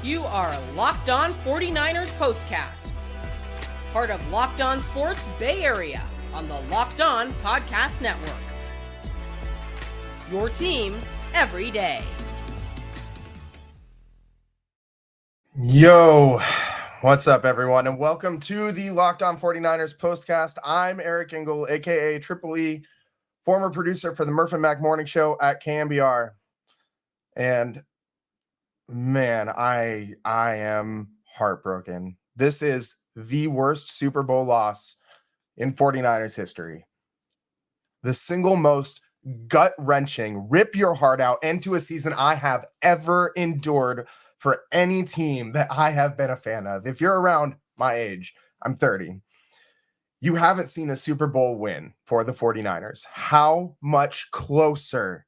You are Locked On 49ers POSTCAST, part of Locked On Sports Bay Area on the Locked On Podcast Network. Your team every day. Yo, what's up, everyone, and welcome to the Locked On 49ers POSTCAST. I'm Eric Engel, a.k.a. Triple E, former producer for the Murph and Mac Morning Show at KMBR. And man, I am heartbroken. This is the worst Super Bowl loss in 49ers history. The single most gut-wrenching, rip your heart out into a season I have ever endured for any team that I have been a fan of. If you're around my age, I'm 30. You haven't seen a Super Bowl win for the 49ers. How much closer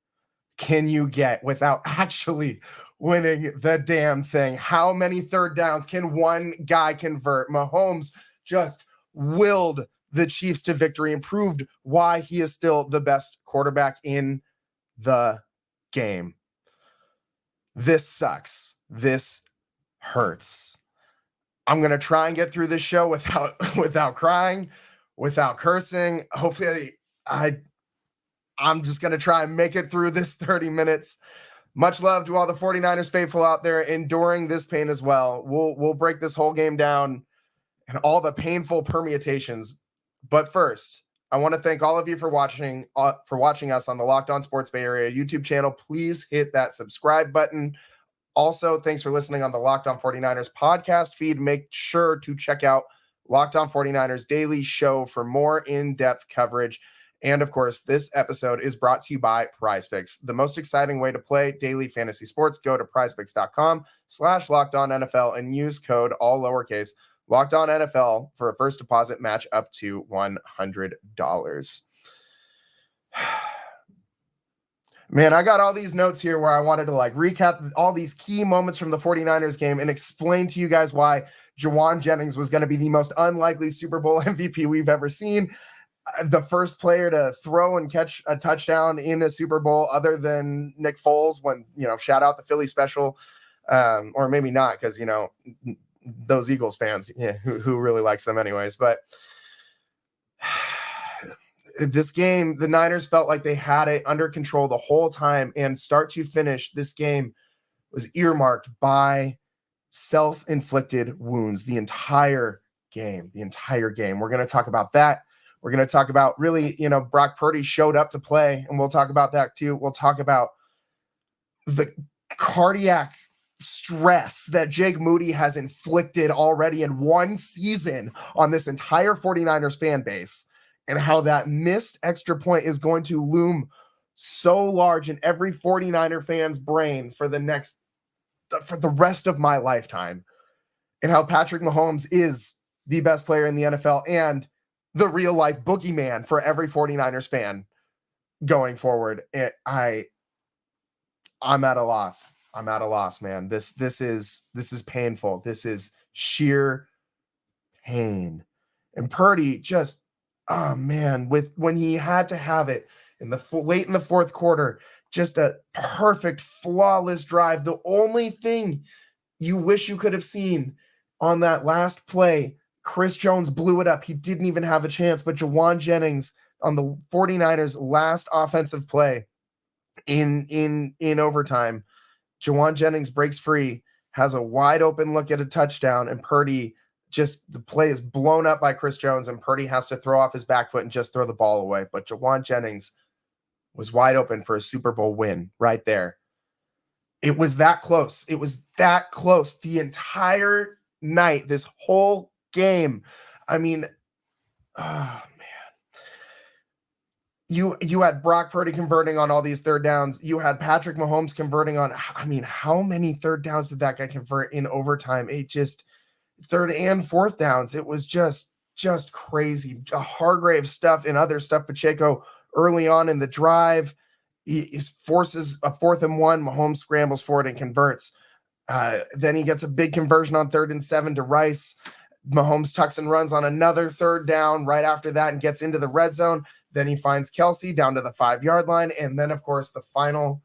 can you get without actually winning the damn thing? How many third downs can one guy convert? Mahomes just willed the Chiefs to victory and proved why he is still the best quarterback in the game. This sucks. This hurts. I'm going to try and get through this show without crying, without cursing. Hopefully I'm just going to try and make it through this 30 minutes. Much love to all the 49ers faithful out there enduring this pain as well. We'll break this whole game down and all the painful permutations. But first, I want to thank all of you for watching us on the Locked On Sports Bay Area YouTube channel. Please hit that subscribe button. Also, thanks for listening on the Locked On 49ers podcast feed. Make sure to check out Locked On 49ers Daily Show for more in-depth coverage. And of course, this episode is brought to you by PrizePicks, the most exciting way to play daily fantasy sports. Go to prizepicks.com/LockedOnNFL and use code all lowercase LockedOnNFL for a first deposit match up to $100. Man, I got all these notes here where I wanted to recap all these key moments from the 49ers game and explain to you guys why Jauan Jennings was going to be the most unlikely Super Bowl MVP we've ever seen. The first player to throw and catch a touchdown in a Super Bowl other than Nick Foles when, shout out the Philly special, or maybe not because, those Eagles fans, who really likes them anyways. But this game, the Niners felt like they had it under control the whole time, and start to finish, this game was earmarked by self-inflicted wounds the entire game. We're going to talk about that. We're going to talk about really, Brock Purdy showed up to play, and we'll talk about that too. We'll talk about the cardiac stress that Jake Moody has inflicted already in one season on this entire 49ers fan base, and how that missed extra point is going to loom so large in every 49er fan's brain for the rest of my lifetime, and how Patrick Mahomes is the best player in the NFL and the real life boogeyman for every 49ers fan going forward. I'm at a loss. Man. This is painful. This is sheer pain. And Purdy just, when he had to have it late in the fourth quarter, just a perfect, flawless drive. The only thing you wish you could have seen on that last play, Chris Jones blew it up. He didn't even have a chance, but Jauan Jennings on the 49ers last offensive play in overtime, Jauan Jennings breaks free, has a wide open look at a touchdown, and Purdy the play is blown up by Chris Jones, and Purdy has to throw off his back foot and just throw the ball away. But Jauan Jennings was wide open for a Super Bowl win right there. It was that close. The entire night, this whole game. I mean, oh man. You had Brock Purdy converting on all these third downs. You had Patrick Mahomes converting on, how many third downs did that guy convert in overtime? It just, third and fourth downs. It was just crazy. Hargrave stuff and other stuff. Pacheco early on in the drive, he forces a 4th and 1. Mahomes scrambles for it and converts. Then he gets a big conversion on 3rd and 7 to Rice. Mahomes tucks and runs on another third down right after that and gets into the red zone. Then he finds Kelsey down to the 5-yard line. And then, of course, the final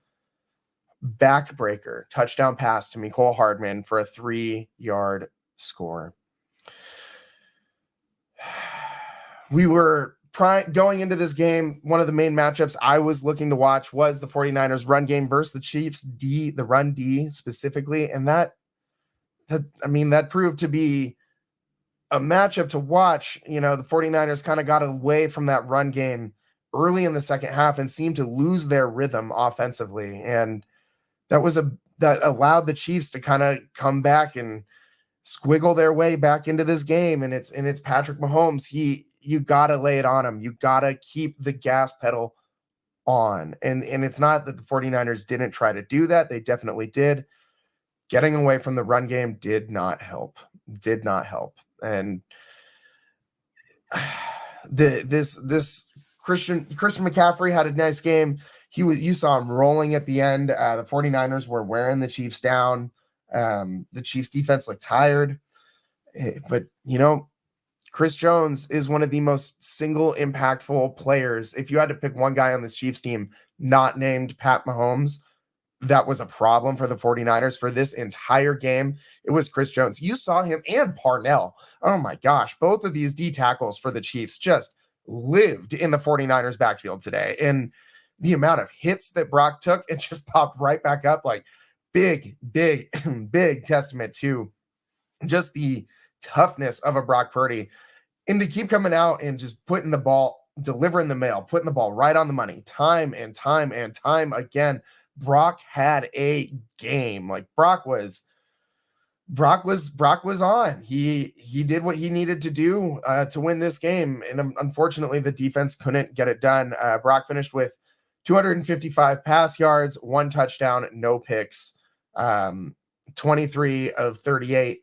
backbreaker touchdown pass to Mecole Hardman for a 3-yard score. We were going into this game, one of the main matchups I was looking to watch was the 49ers run game versus the Chiefs D, the run D specifically. And that proved to be a matchup to watch. The 49ers kind of got away from that run game early in the second half and seemed to lose their rhythm offensively. And that allowed the Chiefs to kind of come back and squiggle their way back into this game. And it's Patrick Mahomes. You got to lay it on him. You got to keep the gas pedal on. And it's not that the 49ers didn't try to do that. They definitely did. Getting away from the run game did not help. And this Christian McCaffrey had a nice game. You saw him rolling at the end. The 49ers were wearing the Chiefs down. The Chiefs defense looked tired. But, Chris Jones is one of the most single impactful players. If you had to pick one guy on this Chiefs team not named Pat Mahomes, that was a problem for the 49ers for this entire game. It was Chris Jones. You saw him and Parnell. Oh my gosh. Both of these D tackles for the Chiefs just lived in the 49ers backfield today. And the amount of hits that Brock took, it just popped right back up. Like big testament to just the toughness of a Brock Purdy, and to keep coming out and just putting the ball, delivering the mail, putting the ball right on the money time and time again. Brock had a game. Like Brock was on. He did what he needed to do to win this game. And unfortunately the defense couldn't get it done. Brock finished with 255 pass yards, 1 touchdown, no picks, 23 of 38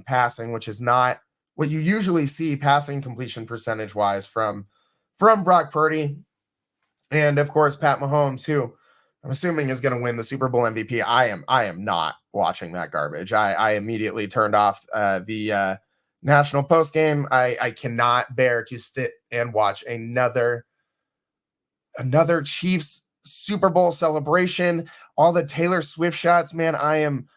passing, which is not what you usually see passing completion percentage wise from Brock Purdy. And of course, Pat Mahomes, who I'm assuming is going to win the Super Bowl MVP. I am not watching that garbage. I immediately turned off the national post game. I cannot bear to sit and watch another Chiefs Super Bowl celebration. All the Taylor Swift shots, man. I'm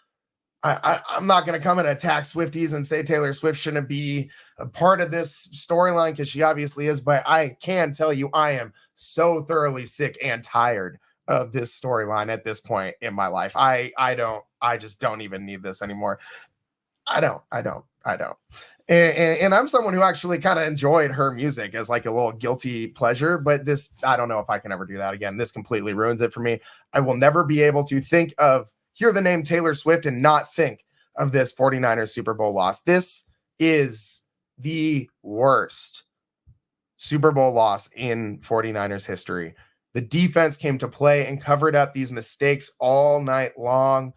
not going to come and attack Swifties and say Taylor Swift shouldn't be a part of this storyline, because she obviously is, but I can tell you I am so thoroughly sick and tired of this storyline at this point in my life. I just don't even need this anymore. I don't. And I'm someone who actually kind of enjoyed her music as like a little guilty pleasure, but this, I don't know if I can ever do that again. This completely ruins it for me. I will never be able to hear the name Taylor Swift and not think of this 49ers Super Bowl loss. This is the worst Super Bowl loss in 49ers history. The defense came to play and covered up these mistakes all night long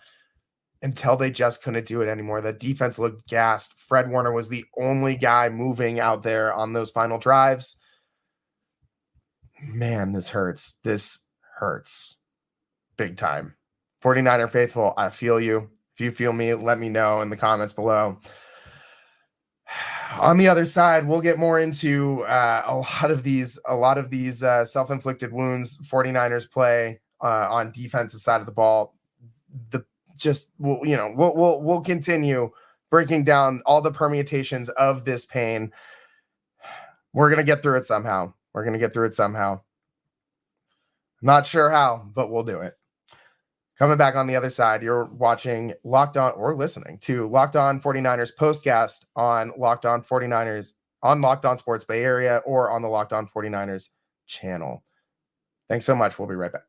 until they just couldn't do it anymore. The defense looked gassed. Fred Warner was the only guy moving out there on those final drives. Man, this hurts. This hurts big time. 49er faithful, I feel you. If you feel me, let me know in the comments below. On the other side, we'll get more into a lot of these self-inflicted wounds 49ers play on defensive side of the ball. We'll continue breaking down all the permutations of this pain. We're going to get through it somehow. Not sure how, but we'll do it. Coming back on the other side, you're watching Locked On or listening to Locked On 49ers postcast on Locked On 49ers on Locked On Sports Bay Area or on the Locked On 49ers channel. Thanks so much. We'll be right back.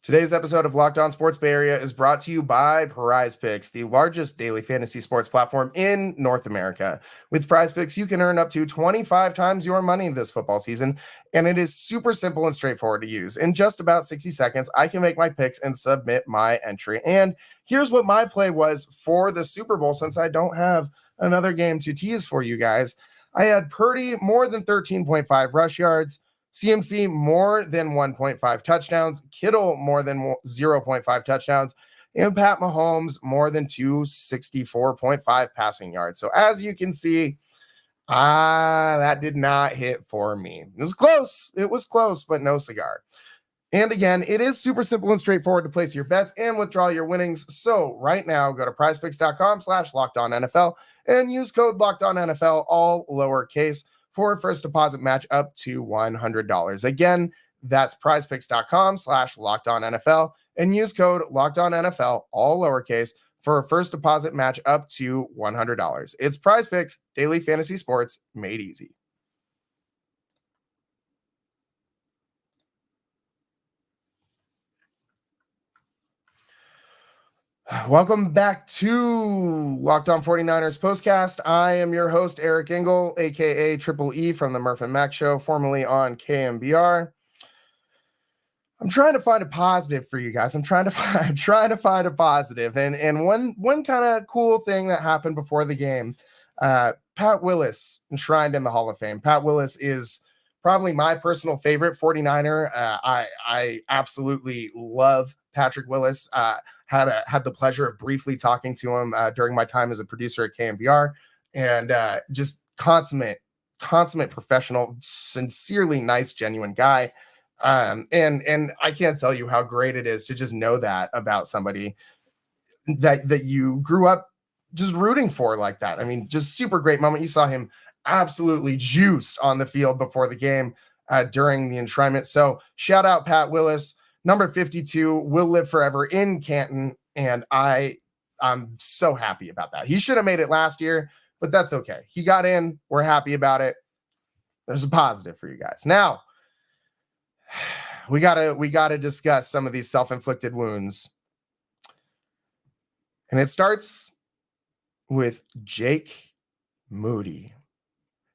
Today's episode of Locked On Sports Bay Area is brought to you by PrizePicks, the largest daily fantasy sports platform in North America. With PrizePicks, you can earn up to 25 times your money this football season, and it is super simple and straightforward to use. In just about 60 seconds, I can make my picks and submit my entry. And here's what my play was for the Super Bowl, since I don't have another game to tease for you guys. I had Purdy more than 13.5 rush yards, CMC more than 1.5 touchdowns, Kittle more than 0.5 touchdowns, and Pat Mahomes more than 264.5 passing yards. So as you can see, that did not hit for me. It was close. It was close, but no cigar. And again, it is super simple and straightforward to place your bets and withdraw your winnings. So right now, go to prizepicks.com/LockedOnNFL and use code LockedOnNFL, all lowercase, for a first deposit match up to $100. Again, that's prizepicks.com/LockedOnNFL and use code LockedOnNFL, all lowercase, for a first deposit match up to $100. It's PrizePicks, daily fantasy sports made easy. Welcome back to Locked On 49ers Postcast. I am your host, Eric Engel, aka Triple E from the Murph and Mac Show, formerly on KMBR. I'm trying to find a positive for you guys. I'm trying to find a positive. And one kind of cool thing that happened before the game, Pat Willis enshrined in the Hall of Fame. Pat Willis is probably my personal favorite 49er. I absolutely love Patrick Willis. Had the pleasure of briefly talking to him during my time as a producer at KMBR, and just consummate professional, sincerely nice, genuine guy. And I can't tell you how great it is to just know that about somebody that you grew up just rooting for like that. I mean, just super great moment. You saw him absolutely juiced on the field before the game during the enshrinement. So shout out Pat Willis. Number 52 will live forever in Canton, and I'm so happy about that. He should have made it last year, but that's okay. He got in. We're happy about it. There's a positive for you guys. Now, we gotta discuss some of these self-inflicted wounds. And it starts with Jake Moody.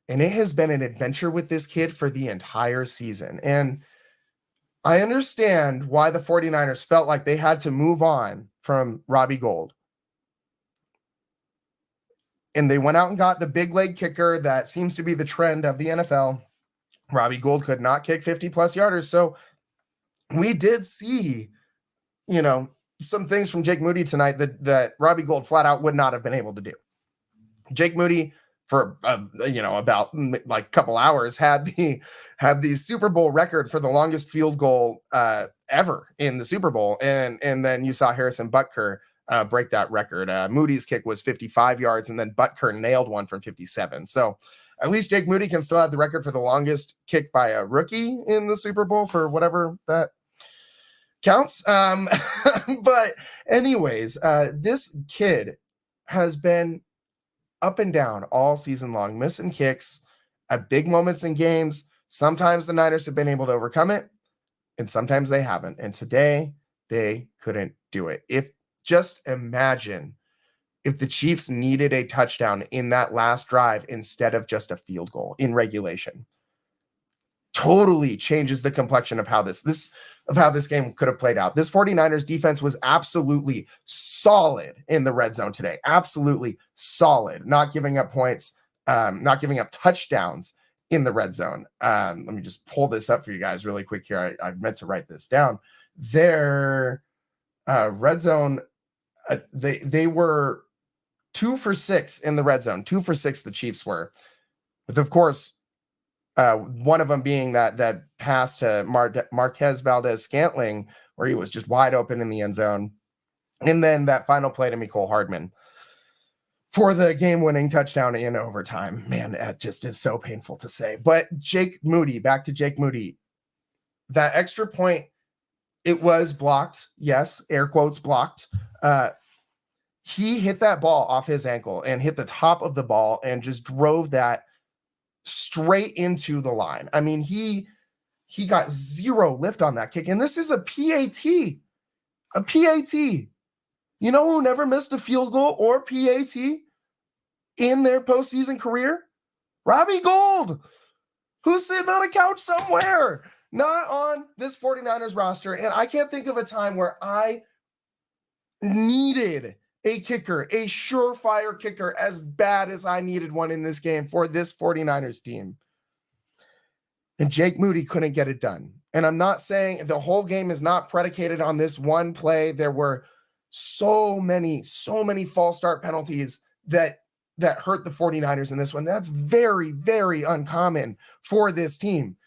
And it has been an adventure with this kid for the entire season. And I understand why the 49ers felt like they had to move on from Robbie Gould. And they went out and got the big leg kicker that seems to be the trend of the NFL. Robbie Gould could not kick 50-plus yarders. So we did see, some things from Jake Moody tonight that Robbie Gould flat out would not have been able to do. Jake Moody, for about like a couple hours, had the Super Bowl record for the longest field goal ever in the Super Bowl, and then you saw Harrison Butker break that record. Moody's kick was 55 yards, and then Butker nailed one from 57. So at least Jake Moody can still have the record for the longest kick by a rookie in the Super Bowl, for whatever that counts. But anyways, this kid has been up and down all season long, missing kicks at big moments in games. Sometimes the Niners have been able to overcome it, and sometimes they haven't. And today they couldn't do it. Just imagine if the Chiefs needed a touchdown in that last drive instead of just a field goal in regulation. Totally changes the complexion of how this game could have played out. This 49ers defense was absolutely solid in the red zone today. Absolutely solid. Not giving up points, not giving up touchdowns in the red zone. Let me just pull this up for you guys really quick here. I meant to write this down. Their red zone, they were 2 for 6 in the red zone. 2 for 6 the Chiefs were. With, of course, one of them being that pass to Marquez Valdez-Scantling, where he was just wide open in the end zone. And then that final play to Mecole Hardman for the game-winning touchdown in overtime. Man, that just is so painful to say. But back to Jake Moody. That extra point, it was blocked. Yes, air quotes blocked. He hit that ball off his ankle and hit the top of the ball and just drove that straight into the line. I mean, he got zero lift on that kick. And this is a PAT. A PAT. You know who never missed a field goal or PAT in their postseason career? Robbie Gould, who's sitting on a couch somewhere, not on this 49ers roster. And I can't think of a time where I needed a kicker, a surefire kicker, as bad as I needed one in this game for this 49ers team. And Jake Moody couldn't get it done. And I'm not saying the whole game is not predicated on this one play. There were so many false start penalties that hurt the 49ers in this one. That's very, very uncommon for this team.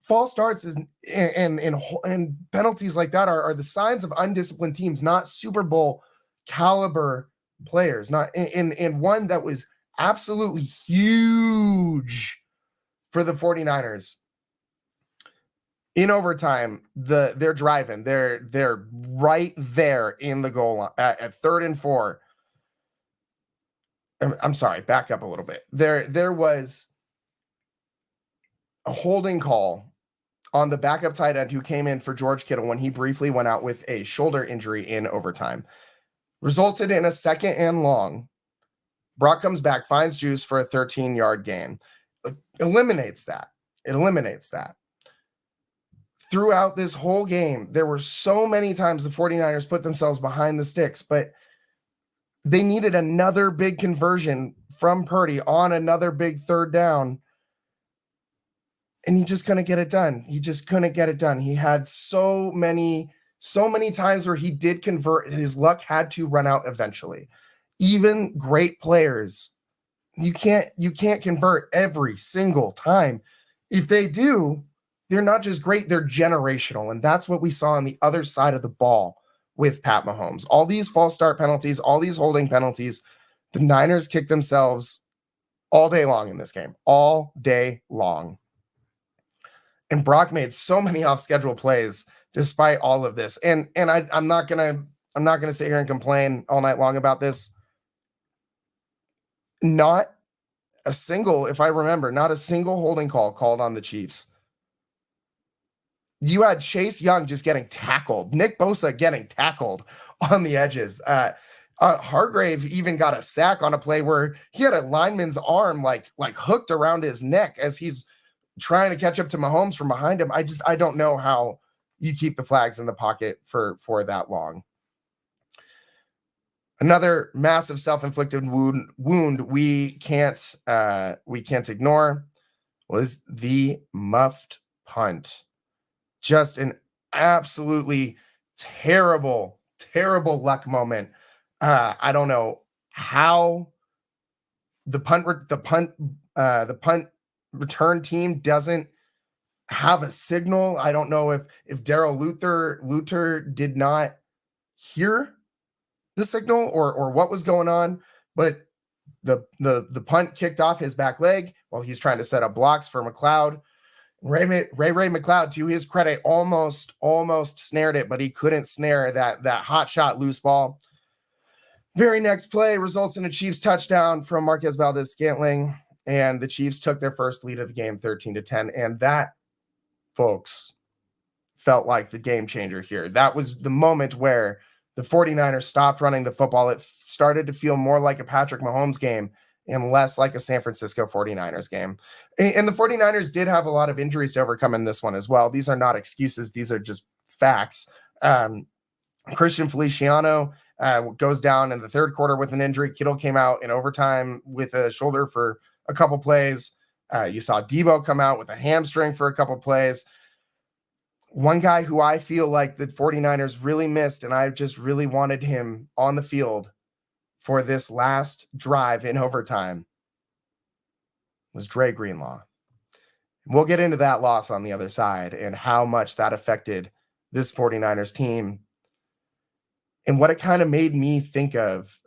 False starts and penalties like that are the signs of undisciplined teams, not Super Bowl caliber players. Not in one that was absolutely huge for the 49ers. In overtime, they're driving. They're right there in the goal line at 3rd and 4. I'm sorry, back up a little bit. There was a holding call on the backup tight end who came in for George Kittle when he briefly went out with a shoulder injury in overtime. Resulted in a 2nd and long. Brock comes back, finds Juice for a 13-yard gain. Eliminates that. It eliminates that. Throughout this whole game, there were so many times the 49ers put themselves behind the sticks, but they needed another big conversion from Purdy on another big 3rd down. And he just couldn't get it done. He just couldn't get it done. He had so many times where he did convert. His luck had to run out eventually. Even great players, you can't convert every single time. If they do, they're not just great, they're generational. And that's what we saw on the other side of the ball with Pat Mahomes. All these false start penalties, all these holding penalties, the Niners kicked themselves all day long in this game. All day long. And Brock made so many off-schedule plays despite all of this. And I'm not gonna sit here and complain all night long about this. Not a single, if I remember, not a single holding call called on the Chiefs. You had Chase Young just getting tackled, Nick Bosa getting tackled on the edges. Hargrave even got a sack on a play where he had a lineman's arm like hooked around his neck as he's trying to catch up to Mahomes from behind him. I don't know how you keep the flags in the pocket for that long. Another massive self-inflicted wound we can't ignore was the muffed punt. Just an absolutely terrible luck moment. I don't know how the punt return team doesn't have a signal. I don't know if Darrell Luther did not hear the signal or what was going on, but the punt kicked off his back leg while he's trying to set up blocks for McLeod. Ray McLeod, to his credit, almost snared it, but he couldn't snare that hot shot loose ball. Very next play results in a Chiefs touchdown from Marquez Valdes-Scantling, and the Chiefs took their first lead of the game, 13-10. And that, folks, felt like the game changer here. That was the moment where the 49ers stopped running the football. It started to feel more like a Patrick Mahomes game and less like a San Francisco 49ers game. And the 49ers did have a lot of injuries to overcome in this one as well. These are not excuses. These are just facts. Christian Feliciano goes down in the 3rd quarter with an injury. Kittle came out in overtime with a shoulder for a couple plays. You saw Debo come out with a hamstring for a couple plays. One guy who I feel like the 49ers really missed, and I just really wanted him on the field for this last drive in overtime, was Dre Greenlaw. We'll get into that loss on the other side and how much that affected this 49ers team and what it kind of made me think of,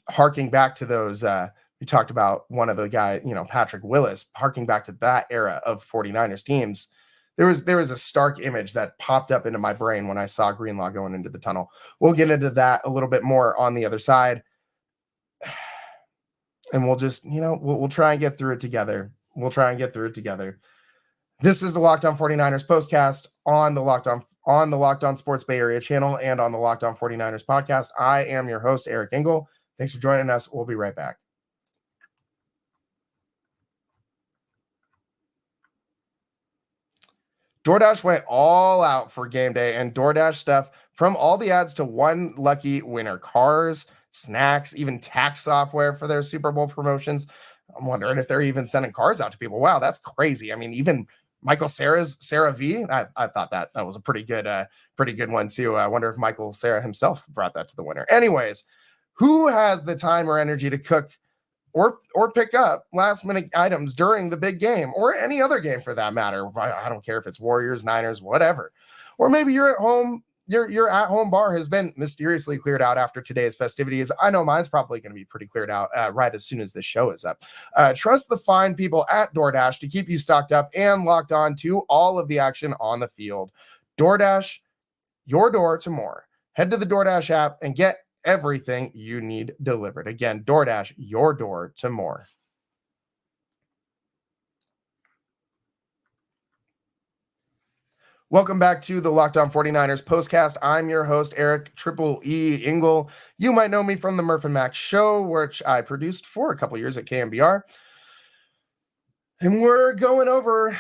harking back to those, we talked about one of the guys, Patrick Willis, harking back to that era of 49ers teams. There was a stark image that popped up into my brain when I saw Greenlaw going into the tunnel. We'll get into that a little bit more on the other side. And we'll just, we'll try and get through it together. This is the Locked On 49ers postcast on the Locked On Sports Bay Area channel and on the Locked On 49ers podcast. I am your host, Eric Engel. Thanks for joining us. We'll be right back. DoorDash went all out for game day, and DoorDash stuff, from all the ads to one lucky winner, cars, snacks, even tax software for their Super Bowl promotions. I'm wondering if they're even sending cars out to people. Wow, that's crazy. I mean, even Michael Sarah V. I thought that was a pretty good one too. I wonder if Michael Sarah himself brought that to the winner. Anyways, who has the time or energy to cook or pick up last minute items during the big game or any other game for that matter? I don't care if it's Warriors, Niners, whatever. Or maybe you're at home. Your at-home bar has been mysteriously cleared out after today's festivities. I know mine's probably going to be pretty cleared out right as soon as this show is up. Trust the fine people at DoorDash to keep you stocked up and locked on to all of the action on the field. DoorDash, your door to more. Head to the DoorDash app and get everything you need delivered. Again, DoorDash, your door to more. Welcome back to the Locked On 49ers postcast. I'm your host, Eric Triple E Engel. You might know me from the Murph and Max show, which I produced for a couple years at KMBR. And we're going over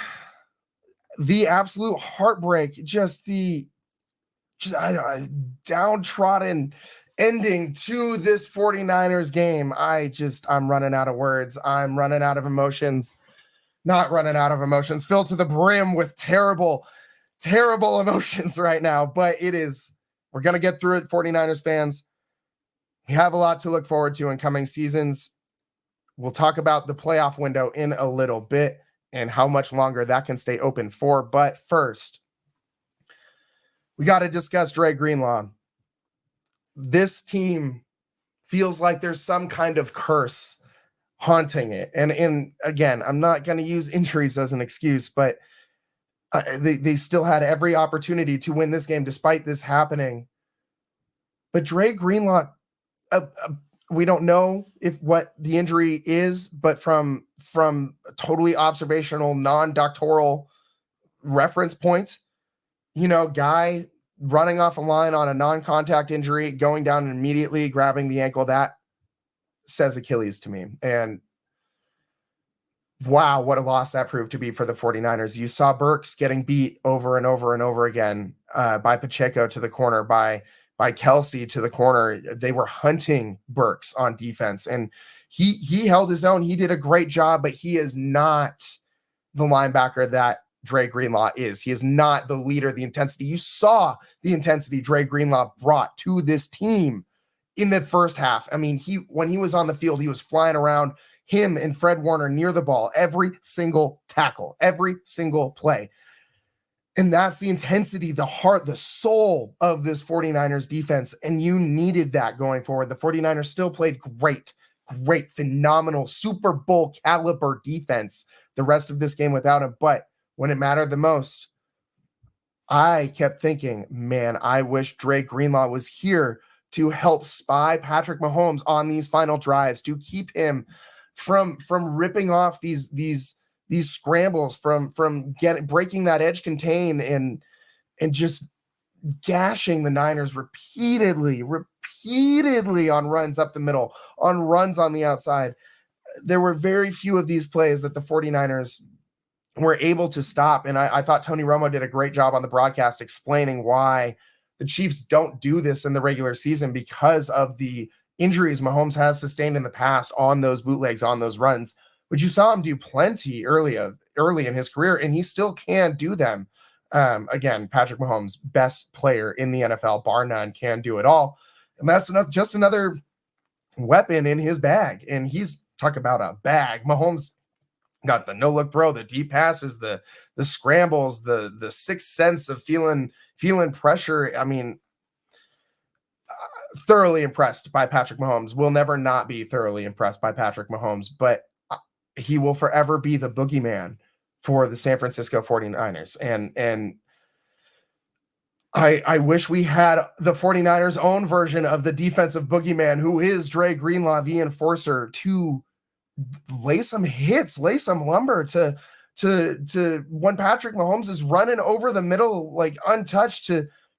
the absolute heartbreak, just downtrodden ending to this 49ers game. I'm running out of words. I'm running out of emotions. Not running out of emotions, filled to the brim with terrible emotions right now, but we're going to get through it, 49ers fans. We have a lot to look forward to in coming seasons. We'll talk about the playoff window in a little bit and how much longer that can stay open for. But first, we got to discuss Dre Greenlaw. This team feels like there's some kind of curse haunting it. And again, I'm not going to use injuries as an excuse, but they still had every opportunity to win this game despite this happening. But Dre Greenlaw, we don't know what the injury is, but from a totally observational, non-doctoral reference point, guy running off a line on a non-contact injury, going down and immediately grabbing the ankle, that says Achilles to me. And wow, what a loss that proved to be for the 49ers. You saw Burks getting beat over and over and over again by Pacheco to the corner, by Kelsey to the corner. They were hunting Burks on defense, and he held his own. He did a great job, but he is not the linebacker that Dre Greenlaw is. He is not the leader, the intensity. You saw the intensity Dre Greenlaw brought to this team in the first half. I mean, when he was on the field, he was flying around, him and Fred Warner near the ball, every single tackle, every single play. And that's the intensity, the heart, the soul of this 49ers defense. And you needed that going forward. The 49ers still played great, phenomenal Super Bowl caliber defense the rest of this game without him. But when it mattered the most, I kept thinking, man, I wish Dre Greenlaw was here to help spy Patrick Mahomes on these final drives, to keep him from ripping off these scrambles, from breaking that edge contain and just gashing the Niners repeatedly on runs up the middle, on runs on the outside. There were very few of these plays that the 49ers were able to stop. And I thought Tony Romo did a great job on the broadcast explaining why the Chiefs don't do this in the regular season, because of the injuries Mahomes has sustained in the past on those bootlegs, on those runs, but you saw him do plenty early in his career, and he still can do them. Again, Patrick Mahomes, best player in the NFL, bar none, can do it all. And that's just another weapon in his bag. And he's talk about a bag. Mahomes got the no-look throw, the deep passes, the scrambles, the sixth sense of feeling pressure. I mean, thoroughly impressed by Patrick Mahomes. Will never not be thoroughly impressed by Patrick Mahomes, but he will forever be the boogeyman for the San Francisco 49ers. And I wish we had the 49ers' own version of the defensive boogeyman, who is Dre Greenlaw, the enforcer, to lay some hits, lay some lumber to when Patrick Mahomes is running over the middle, like untouched,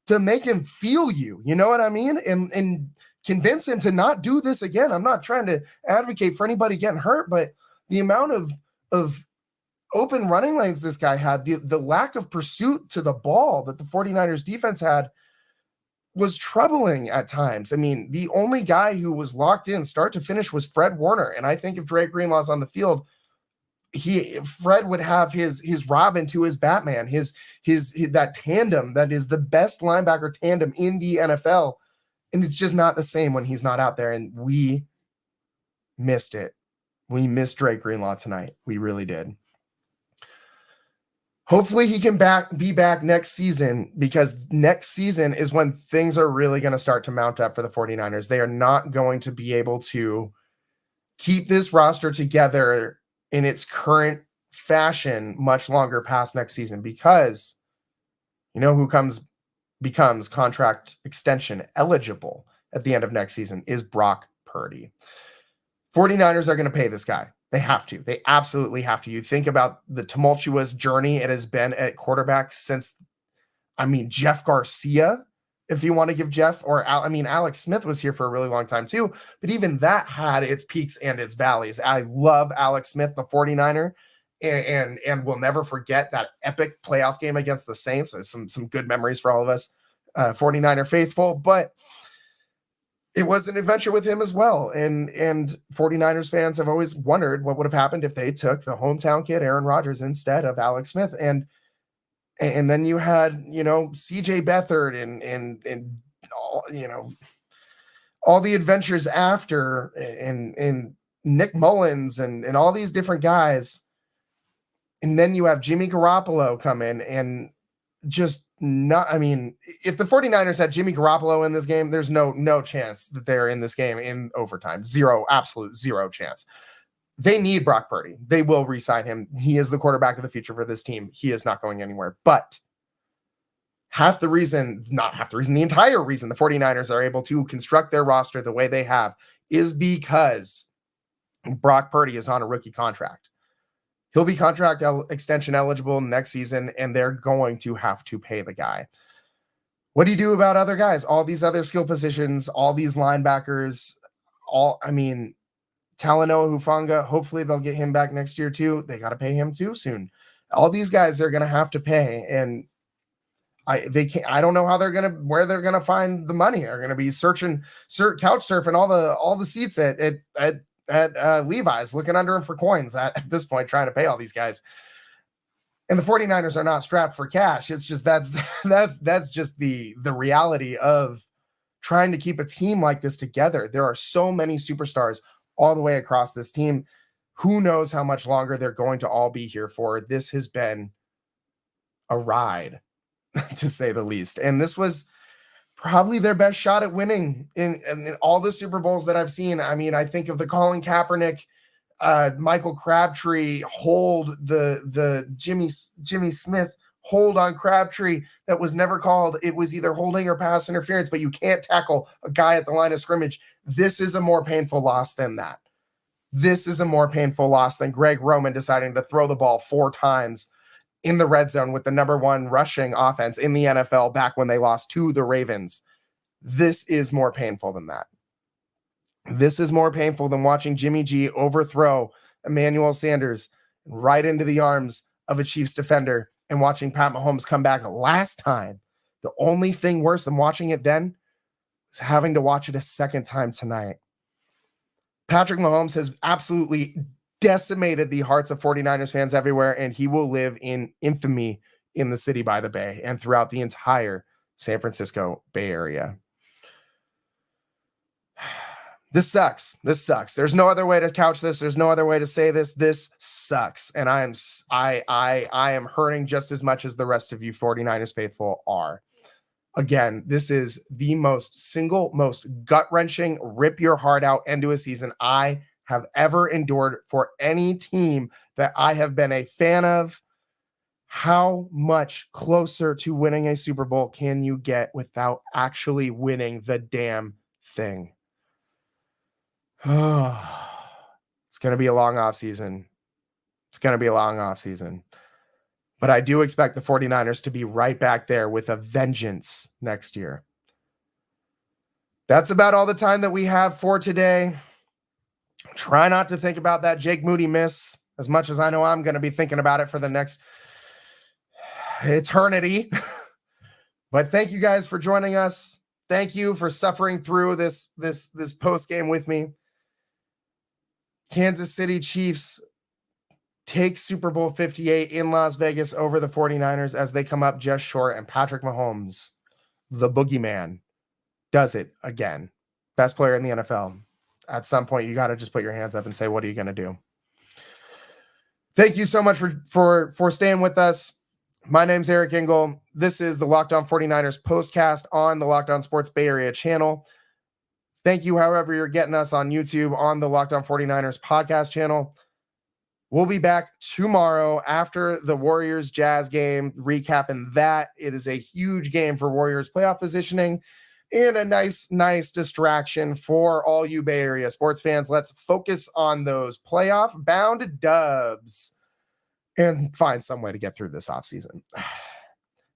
to make him feel you know what I mean? And convince him to not do this again. I'm not trying to advocate for anybody getting hurt, but the amount of open running lanes this guy had, the lack of pursuit to the ball that the 49ers defense had was troubling at times. I mean, the only guy who was locked in start to finish was Fred Warner. And I think if Dre Greenlaw's on the field, Fred would have his Robin to his Batman, his that tandem that is the best linebacker tandem in the NFL. And it's just not the same when he's not out there. And we missed it. We missed Drake Greenlaw tonight. We really did. Hopefully he can be back next season, because next season is when things are really going to start to mount up for the 49ers. They are not going to be able to keep this roster together in its current fashion much longer past next season, because you know who becomes contract extension eligible at the end of next season is Brock Purdy. 49ers are going to pay this guy. They have to. They absolutely have to. You think about the tumultuous journey it has been at quarterback since, Jeff Garcia, if you want to give Jeff, or Alex Smith was here for a really long time too, but even that had its peaks and its valleys. I love Alex Smith, the 49er, and we'll never forget that epic playoff game against the Saints. There's some good memories for all of us 49er faithful, but it was an adventure with him as well. And 49ers fans have always wondered what would have happened if they took the hometown kid, Aaron Rodgers, instead of Alex Smith. And then you had, CJ Beathard and all, all the adventures after, and Nick Mullins and all these different guys. And then you have Jimmy Garoppolo come in and just not, if the 49ers had Jimmy Garoppolo in this game, there's no chance that they're in this game in overtime. Absolute zero chance. They need Brock Purdy. They will re-sign him. He is the quarterback of the future for this team. He is not going anywhere. But the entire reason the 49ers are able to construct their roster the way they have is because Brock Purdy is on a rookie contract. He'll be contract extension eligible next season, and they're going to have to pay the guy. What do you do about other guys? All these other skill positions, all these linebackers, Talanoa Hufanga, hopefully they'll get him back next year too. They got to pay him too soon. All these guys they're going to have to pay, and I don't know where they're going to find the money. They're going to be couch surfing all the seats at Levi's, looking under him for coins at this point, trying to pay all these guys. And the 49ers are not strapped for cash. It's just that's just the reality of trying to keep a team like this together. There are so many superstars all the way across this team. Who knows how much longer they're going to all be here for. This has been a ride, to say the least. And this was probably their best shot at winning in all the Super Bowls that I've seen. I think of the Colin Kaepernick, Michael Crabtree hold, the Jimmy Smith hold on Crabtree that was never called. It was either holding or pass interference, but you can't tackle a guy at the line of scrimmage. This is a more painful loss than that. This is a more painful loss than Greg Roman deciding to throw the ball 4 times in the red zone with the number 1 rushing offense in the NFL back when they lost to the Ravens. This is more painful than that. This is more painful than watching Jimmy G overthrow Emmanuel Sanders right into the arms of a Chiefs defender and watching Pat Mahomes come back last time. The only thing worse than watching it then is having to watch it a second time tonight. Patrick Mahomes has absolutely decimated the hearts of 49ers fans everywhere, and he will live in infamy in the city by the bay and throughout the entire San Francisco Bay Area. This sucks. There's no other way to couch this. There's no other way to say this. This sucks. And I am hurting just as much as the rest of you 49ers faithful are. Again, this is the most gut-wrenching, rip your heart out end to a season I have ever endured for any team that I have been a fan of. How much closer to winning a Super Bowl can you get without actually winning the damn thing? It's going to be a long off season. But I do expect the 49ers to be right back there with a vengeance next year. That's about all the time that we have for today. Try not to think about that Jake Moody miss as much as I know I'm going to be thinking about it for the next eternity. But thank you guys for joining us. Thank you for suffering through this post game with me. Kansas City Chiefs take Super Bowl 58 in Las Vegas over the 49ers as they come up just short, and Patrick Mahomes, the boogeyman, does it again. Best player in the NFL. At some point, you got to just put your hands up and say, what are you going to do? Thank you so much for staying with us. My name's Eric Engel. This is the Locked On 49ers postcast on the Locked On Sports Bay Area channel. Thank you, however, you're getting us on YouTube on the Locked On 49ers podcast channel. We'll be back tomorrow after the Warriors Jazz game, recapping that. It is a huge game for Warriors playoff positioning and a nice distraction for all you Bay Area sports fans. Let's focus on those playoff bound dubs and find some way to get through this offseason.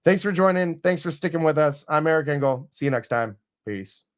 Thanks for joining. Thanks for sticking with us. I'm Eric Engel. See you next time. Peace.